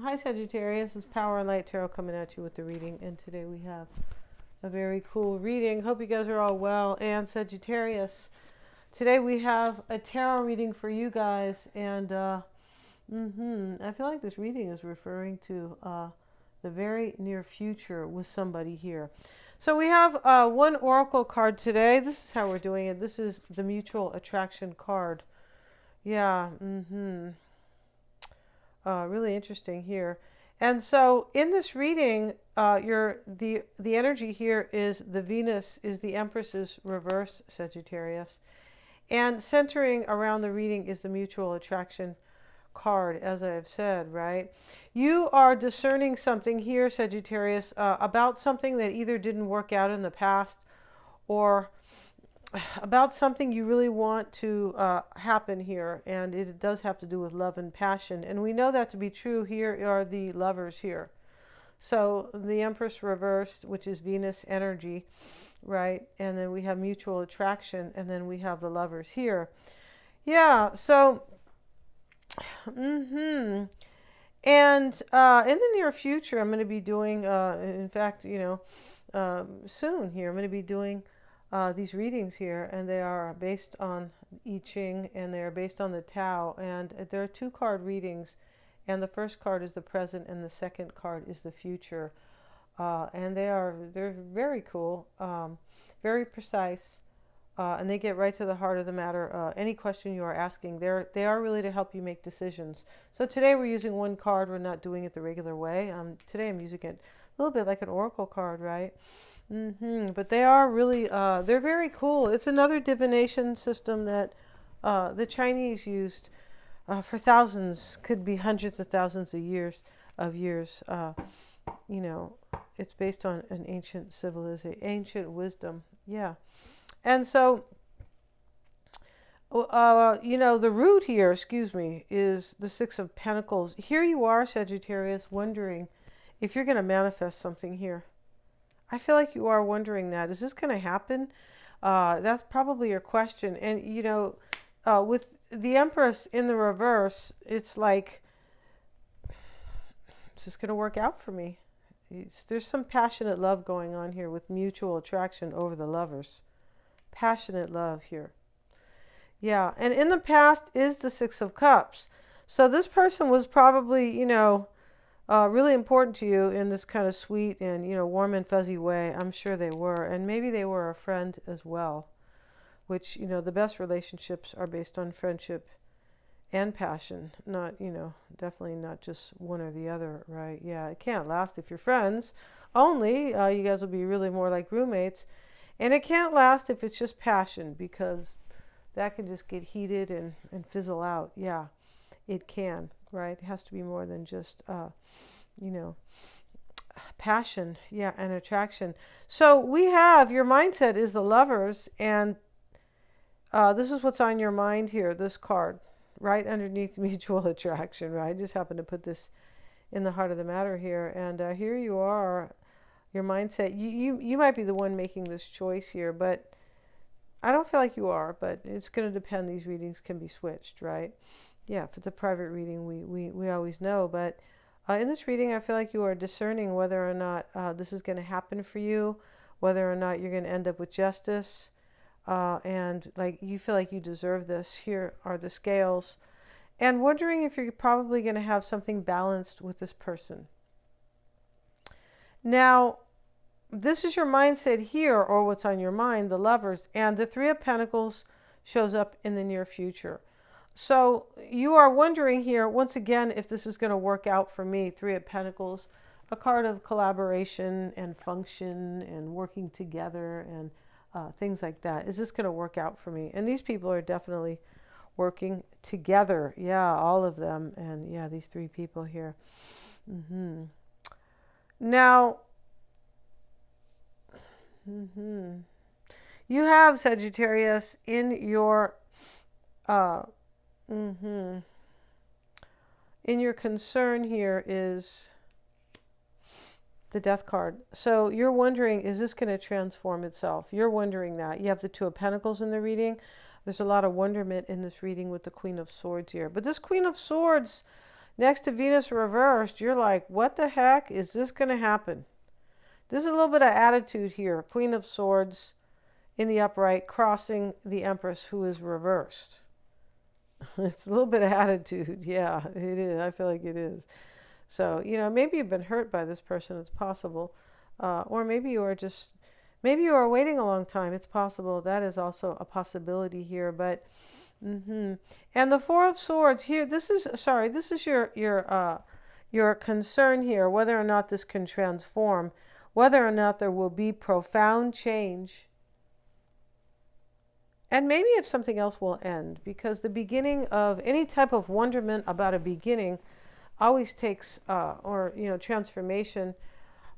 Hi Sagittarius, it's Power and Light Tarot coming at you with the reading, and today we have a very cool reading. Hope you guys are all well. And Sagittarius, today we have a tarot reading for you guys, and I feel like this reading is referring to the very near future with somebody here. So we have one oracle card today. This is how we're doing it. This is the mutual attraction card. Yeah, really interesting here. And so in this reading, the energy here is the Venus is the Empress's reverse, Sagittarius. And centering around the reading is the mutual attraction card, as I have said, right? You are discerning something here, Sagittarius, about something that either didn't work out in the past or about something you really want to happen here, and it does have to do with love and passion, and we know that to be true. Here are the lovers here. So the Empress reversed, which is Venus energy, right? And then we have mutual attraction, and then we have the lovers here. Yeah, so and in the near future, I'm going to be doing in fact, soon here I'm going to be doing these readings here, and they are based on I Ching, and they are based on the Tao, and there are 2 card readings, and the first card is the present and the second card is the future, and they're very cool, very precise, and they get right to the heart of the matter. Any question you are asking, they are really to help you make decisions. So today we're using one card. We're not doing it the regular way. Today I'm using it a little bit like an oracle card, right? But they are really, they're very cool. It's another divination system that the Chinese used for thousands, could be hundreds of thousands of years. It's based on an ancient civilization, ancient wisdom. Yeah. And so, the root here, is the 6 of Pentacles. Here you are, Sagittarius, wondering if you're going to manifest something here. I feel like you are wondering that. Is this going to happen? That's probably your question. And, with the Empress in the reverse, it's like, is this going to work out for me? There's some passionate love going on here with mutual attraction over the lovers. Passionate love here. Yeah, and in the past is the 6 of Cups. So this person was probably, really important to you in this kind of sweet and, warm and fuzzy way. I'm sure they were. And maybe they were a friend as well, which, the best relationships are based on friendship and passion. Not, definitely not just one or the other, right? Yeah, it can't last if you're friends only. You guys will be really more like roommates. And it can't last if it's just passion, because that can just get heated and fizzle out. Yeah, it can, right? It has to be more than just, passion, yeah, and attraction. So we have, your mindset is the lovers, and this is what's on your mind here, this card, right underneath mutual attraction, right? I just happened to put this in the heart of the matter here, and here you are, your mindset. You might be the one making this choice here, but I don't feel like you are, but it's going to depend. These readings can be switched, right? Yeah, if it's a private reading, we always know. But in this reading, I feel like you are discerning whether or not this is going to happen for you, whether or not you're going to end up with justice, and like you feel like you deserve this. Here are the scales, and wondering if you're probably going to have something balanced with this person. Now, this is your mindset here, or what's on your mind, the lovers, and the 3 of Pentacles shows up in the near future. So you are wondering here, once again, if this is going to work out for me. 3 of Pentacles, a card of collaboration and function and working together and things like that. Is this going to work out for me? And these people are definitely working together. Yeah, all of them. And yeah, these 3 people here. Now, you have, Sagittarius, in your in your concern here is the Death card. So you're wondering, is this going to transform itself? You're wondering that. You have the 2 of Pentacles in the reading. There's a lot of wonderment in this reading with the Queen of Swords here. But this Queen of Swords Next to Venus reversed, you're like, what the heck is this going to happen? There's a little bit of attitude here. Queen of Swords in the upright, crossing the Empress, who is reversed. It's a little bit of attitude. Yeah, it is. I feel like it is. So, maybe you've been hurt by this person. It's possible. Or maybe you are waiting a long time. It's possible. That is also a possibility here. But, and the Four of Swords here, this is your concern here, whether or not this can transform, whether or not there will be profound change. And maybe if something else will end, because the beginning of any type of wonderment about a beginning always takes, transformation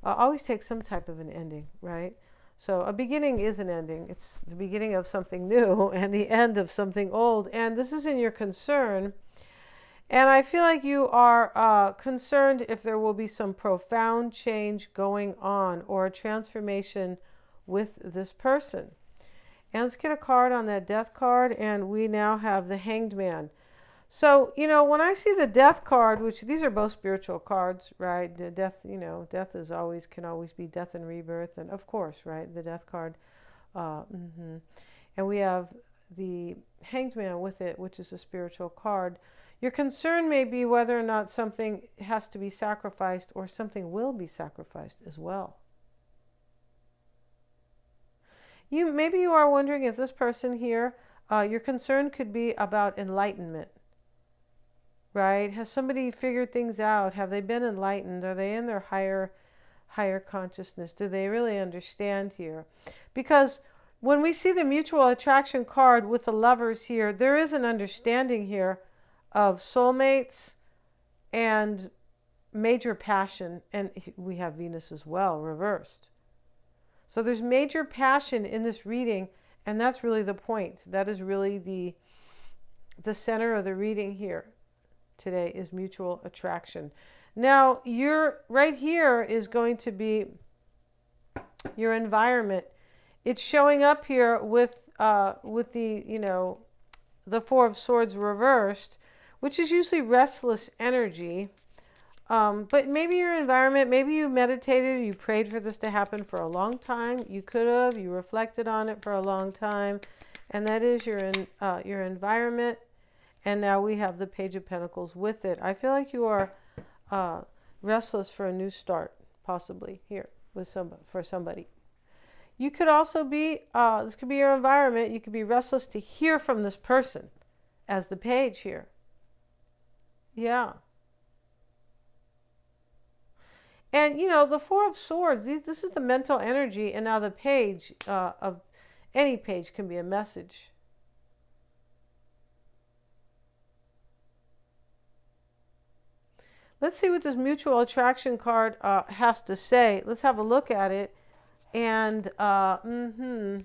always takes some type of an ending, right? So a beginning is an ending. It's the beginning of something new and the end of something old. And this is in your concern. And I feel like you are concerned if there will be some profound change going on or a transformation with this person. And let's get a card on that Death card, and we now have the Hanged Man. So, when I see the Death card, which these are both spiritual cards, right? The death, death can always be death and rebirth, and of course, right, the Death card. And we have the Hanged Man with it, which is a spiritual card. Your concern may be whether or not something has to be sacrificed or something will be sacrificed as well. Maybe you are wondering if this person here, your concern could be about enlightenment, right? Has somebody figured things out? Have they been enlightened? Are they in their higher consciousness? Do they really understand here? Because when we see the mutual attraction card with the Lovers here, there is an understanding here of soulmates and major passion. And we have Venus as well, reversed. So there's major passion in this reading, and that's really the point. That is really the center of the reading here today, is mutual attraction. Now, right here is going to be your environment. It's showing up here with the Four of Swords reversed, which is usually restless energy. But maybe your environment, maybe you meditated, you prayed for this to happen for a long time. You could have, you reflected on it for a long time. And that is your environment. And now we have the Page of Pentacles with it. I feel like you are restless for a new start, possibly, here for somebody. You could also be, this could be your environment. You could be restless to hear from this person as the Page here. Yeah. And, the Four of Swords, this is the mental energy, and now the Page of any page can be a message. Let's see what this mutual attraction card has to say. Let's have a look at it. And, and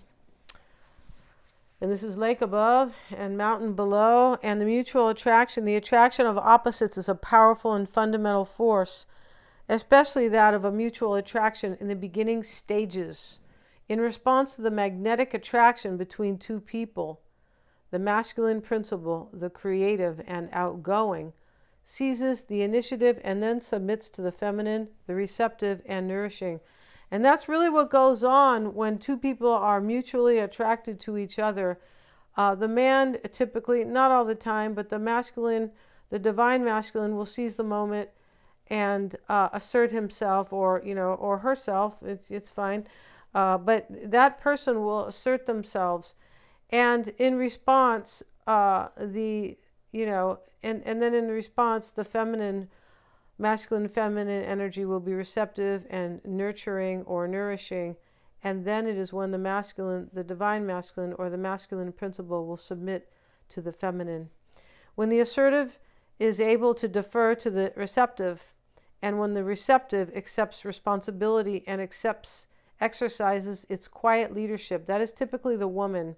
this is lake above and mountain below. And the mutual attraction, the attraction of opposites, is a powerful and fundamental force, especially that of a mutual attraction in the beginning stages. In response to the magnetic attraction between two people, the masculine principle, the creative and outgoing, seizes the initiative and then submits to the feminine, the receptive and nourishing. And that's really what goes on when two people are mutually attracted to each other. The man typically, not all the time, but the masculine, the divine masculine, will seize the moment and assert himself, or herself. It's fine, but that person will assert themselves, and in response, and then in response, the masculine, feminine energy will be receptive and nurturing or nourishing, and then it is when the divine masculine, or the masculine principle, will submit to the feminine. When the assertive is able to defer to the receptive, and when the receptive accepts responsibility and exercises its quiet leadership, that is typically the woman.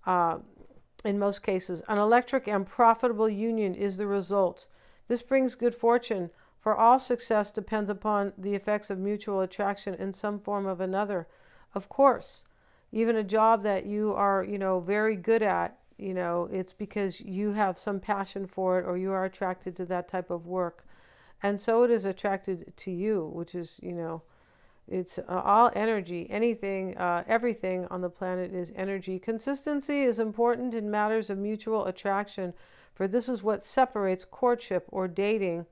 In most cases, an electric and profitable union is the result. This brings good fortune, for all success depends upon the effects of mutual attraction in some form or another. Of course, even a job that you are, very good at, you know, it's because you have some passion for it, or you are attracted to that type of work. And so it is attracted to you, which is, you know, it's all energy. Anything, everything on the planet is energy. Consistency is important in matters of mutual attraction, for this is what separates courtship or dating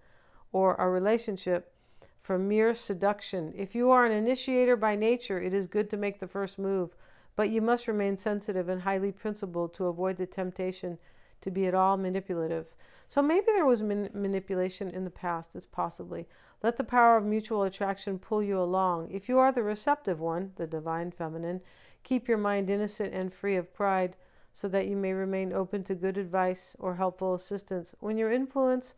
or a relationship from mere seduction. If you are an initiator by nature, it is good to make the first move, but you must remain sensitive and highly principled to avoid the temptation to be at all manipulative. So maybe there was manipulation in the past, it's possibly. Let the power of mutual attraction pull you along. If you are the receptive one, the divine feminine, keep your mind innocent and free of pride, so that you may remain open to good advice or helpful assistance. When your influence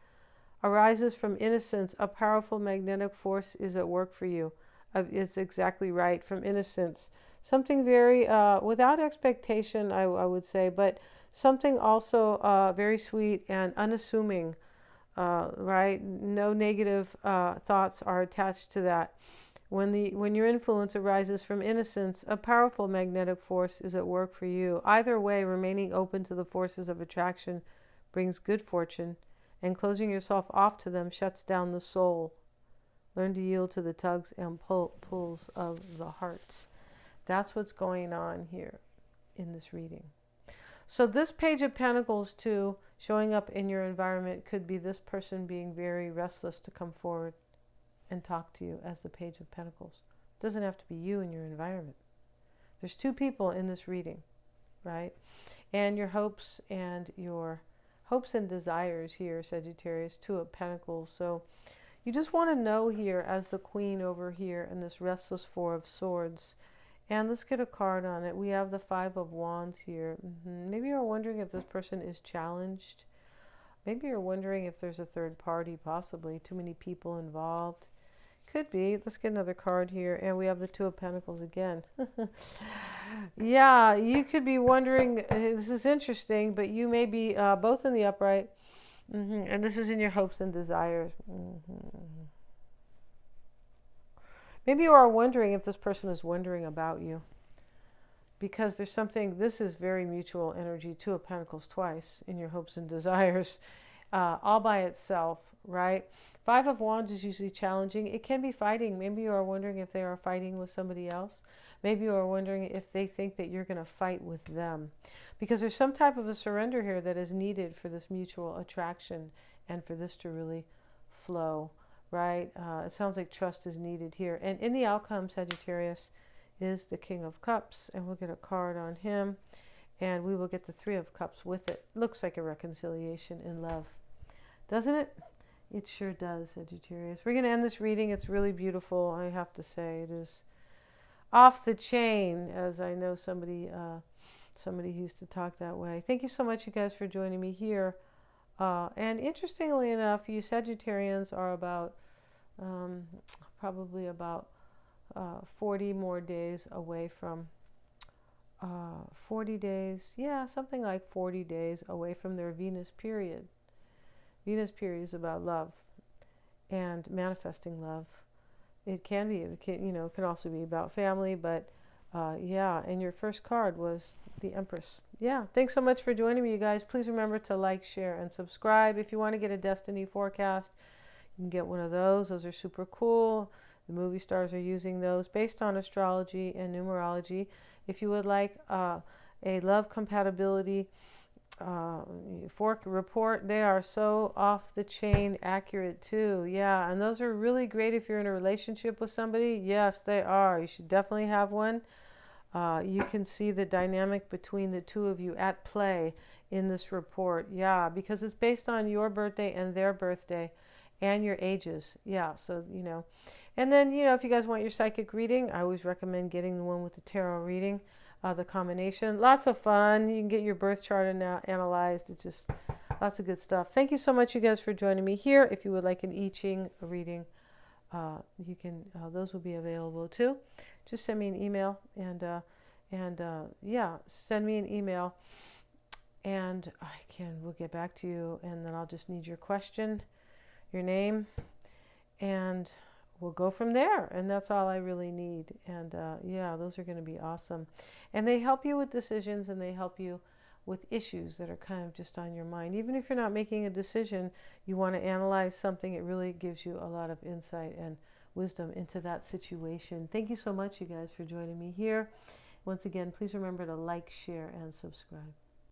arises from innocence, a powerful magnetic force is at work for you. It's exactly right, from innocence. Something very, without expectation, I would say, but something also very sweet and unassuming, right? No negative thoughts are attached to that. When your influence arises from innocence, a powerful magnetic force is at work for you. Either way, remaining open to the forces of attraction brings good fortune, and closing yourself off to them shuts down the soul. Learn to yield to the tugs and pulls of the heart. That's what's going on here in this reading. So this Page of Pentacles too, showing up in your environment, could be this person being very restless to come forward and talk to you as the Page of Pentacles. It doesn't have to be you in your environment. There's two people in this reading, right? And your hopes and desires here, Sagittarius, Two of Pentacles. So you just want to know here, as the Queen over here in this restless Four of Swords. And let's get a card on it. We have the Five of Wands here. Maybe you're wondering if this person is challenged. Maybe you're wondering if there's a third party, possibly. Too many people involved. Could be. Let's get another card here. And we have the Two of Pentacles again. Yeah, you could be wondering, this is interesting, but you may be both in the upright. And this is in your hopes and desires. Maybe you are wondering if this person is wondering about you. Because there's something, this is very mutual energy, Two of Pentacles twice in your hopes and desires, all by itself, right? Five of Wands is usually challenging. It can be fighting. Maybe you are wondering if they are fighting with somebody else. Maybe you are wondering if they think that you're going to fight with them. Because there's some type of a surrender here that is needed for this mutual attraction and for this to really flow, right? It sounds like trust is needed here. And in the outcome, Sagittarius, is the King of Cups, and we'll get a card on him, and we will get the Three of Cups with it. Looks like a reconciliation in love, doesn't it? It sure does, Sagittarius. We're going to end this reading. It's really beautiful, I have to say. It is off the chain, as I know somebody used to talk that way. Thank you so much, you guys, for joining me here. And interestingly enough, you Sagittarians are about probably about 40 more days away from 40 days, yeah, something like 40 days away from their Venus period. Venus period is about love and manifesting love. It can be, it can also be about family, but yeah, and your first card was the Empress. Yeah, thanks so much for joining me, you guys. Please remember to like, share, and subscribe. If you want to get a destiny forecast, you can get one of those. Those are super cool. The movie stars are using those based on astrology and numerology. If you would like a love compatibility report, they are so off the chain accurate too. Yeah, and those are really great if you're in a relationship with somebody. Yes, they are. You should definitely have one. You can see the dynamic between the two of you at play in this report. Yeah, because it's based on your birthday and their birthday and your ages. Yeah, so, And then, if you guys want your psychic reading, I always recommend getting the one with the tarot reading, the combination. Lots of fun. You can get your birth chart analyzed. It's just lots of good stuff. Thank you so much, you guys, for joining me here. If you would like an I Ching reading, you can. Those will be available too. Just send me an email and yeah, send me an email, and we'll get back to you. And then I'll just need your question, your name, and we'll go from there. And that's all I really need. And yeah, those are going to be awesome. And they help you with decisions, and they help you with issues that are kind of just on your mind. Even if you're not making a decision, you want to analyze something, it really gives you a lot of insight and wisdom into that situation. Thank you so much, you guys, for joining me here. Once again, please remember to like, share, and subscribe.